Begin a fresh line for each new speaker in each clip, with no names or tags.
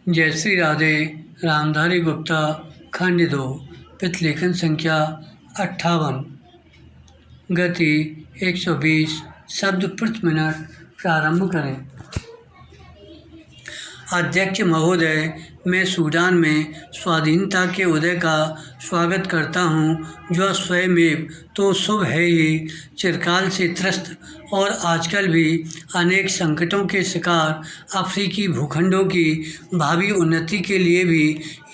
जय श्री राधे। रामधारी गुप्ता, खंड 2, पितलेखन संख्या 58, गति 120 शब्द प्रति मिनट। प्रारंभ करें। अध्यक्ष महोदय, मैं सूडान में स्वाधीनता के उदय का स्वागत करता हूँ, जो स्वयमेव तो शुभ है ही, चिरकाल से त्रस्त और आजकल भी अनेक संकटों के शिकार अफ्रीकी भूखंडों की भावी उन्नति के लिए भी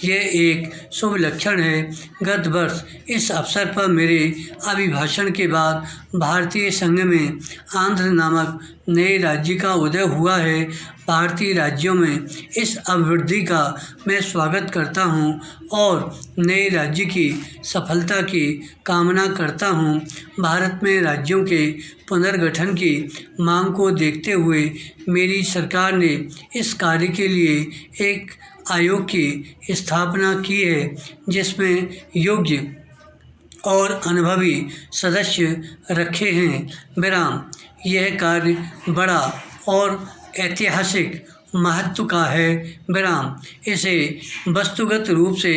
यह एक शुभ लक्षण है। गत वर्ष इस अवसर पर मेरे अभिभाषण के बाद भारतीय संघ में आंध्र नामक नए राज्य का उदय हुआ है। भारतीय राज्यों में इस अभिवृद्धि का मैं स्वागत करता हूं और नए राज्य की सफलता की कामना करता हूं। भारत में राज्यों के पुनर्गठन की मांग को देखते हुए मेरी सरकार ने इस कार्य के लिए एक आयोग की स्थापना की है, जिसमें योग्य और अनुभवी सदस्य रखे हैं। विराम। यह कार्य बड़ा और ऐतिहासिक महत्व का है। विराम। इसे वस्तुगत रूप से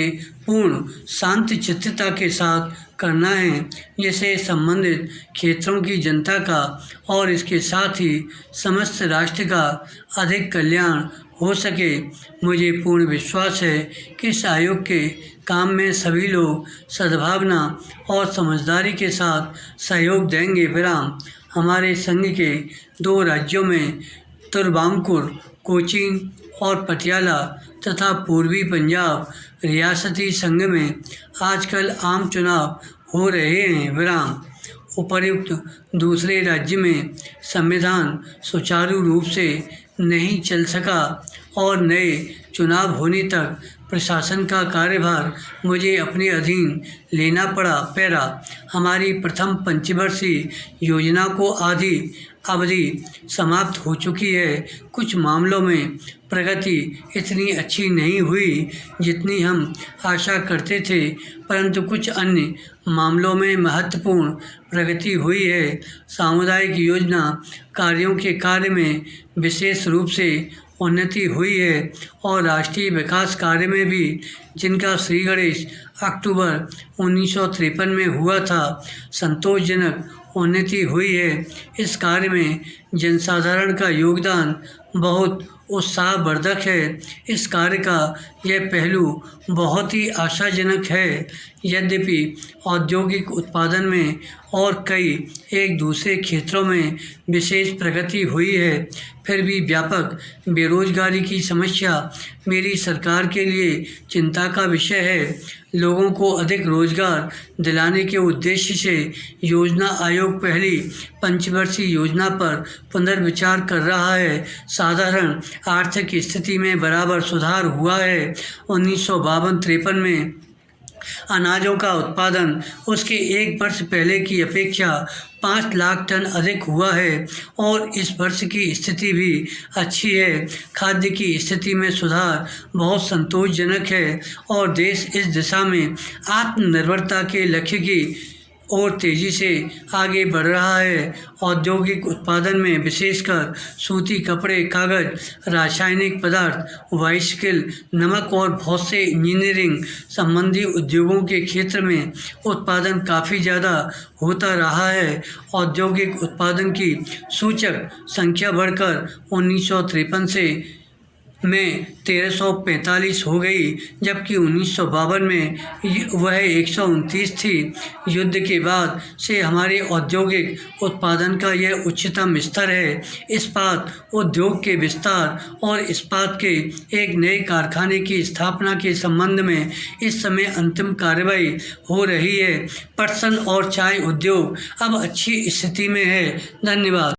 पूर्ण शांतचित्तता के साथ करना है, जिससे संबंधित क्षेत्रों की जनता का और इसके साथ ही समस्त राष्ट्र का अधिक कल्याण हो सके। मुझे पूर्ण विश्वास है कि इस आयोग के काम में सभी लोग सद्भावना और समझदारी के साथ सहयोग देंगे। विराम। हमारे संघ के 2 राज्यों में तुरबांकुर, कोचीन और पटियाला तथा पूर्वी पंजाब रियासती संघ में आजकल आम चुनाव हो रहे हैं। विराम। उपर्युक्त दूसरे राज्य में संविधान सुचारू रूप से नहीं चल सका और नए चुनाव होने तक प्रशासन का कार्यभार मुझे अपने अधीन लेना पड़ा। पैरा। हमारी प्रथम पंचवर्षीय योजना को आधी अवधि समाप्त हो चुकी है। कुछ मामलों में प्रगति इतनी अच्छी नहीं हुई जितनी हम आशा करते थे, परंतु कुछ अन्य मामलों में महत्वपूर्ण प्रगति हुई है। सामुदायिक योजना कार्यों के कार्य में विशेष रूप से उन्नति हुई है और राष्ट्रीय विकास कार्य में भी, जिनका श्री गणेश अक्टूबर 1953 में हुआ था, संतोषजनक उन्नति हुई है। इस कार्य में जनसाधारण का योगदान बहुत उत्साहवर्धक है। इस कार्य का यह पहलू बहुत ही आशाजनक है। यद्यपि औद्योगिक उत्पादन में और कई एक दूसरे क्षेत्रों में विशेष प्रगति हुई है, फिर भी व्यापक बेरोजगारी की समस्या मेरी सरकार के लिए चिंता का विषय है। लोगों को अधिक रोजगार दिलाने के उद्देश्य से योजना आयोग पहली पंचवर्षीय योजना पर पुनर्विचार कर रहा है। साधारण आर्थिक स्थिति में बराबर सुधार हुआ है। 1952-53 में अनाजों का उत्पादन उसके 1 वर्ष पहले की अपेक्षा 5 लाख टन अधिक हुआ है और इस वर्ष की स्थिति भी अच्छी है। खाद्य की स्थिति में सुधार बहुत संतोषजनक है और देश इस दिशा में आत्मनिर्भरता के लक्ष्य की और तेज़ी से आगे बढ़ रहा है। औद्योगिक उत्पादन में विशेषकर सूती कपड़े, कागज़, रासायनिक पदार्थ, बाइसिकल, नमक और बहुत से इंजीनियरिंग संबंधी उद्योगों के क्षेत्र में उत्पादन काफ़ी ज़्यादा होता रहा है। औद्योगिक उत्पादन की सूचक संख्या बढ़कर 1953 से में 1345 हो गई, जबकि 1952 में वह 129 थी। युद्ध के बाद से हमारे औद्योगिक उत्पादन का यह उच्चतम स्तर है। इस्पात उद्योग के विस्तार और इस्पात के एक नए कारखाने की स्थापना के संबंध में इस समय अंतिम कार्रवाई हो रही है। पटसन और चाय उद्योग अब अच्छी स्थिति में है। धन्यवाद।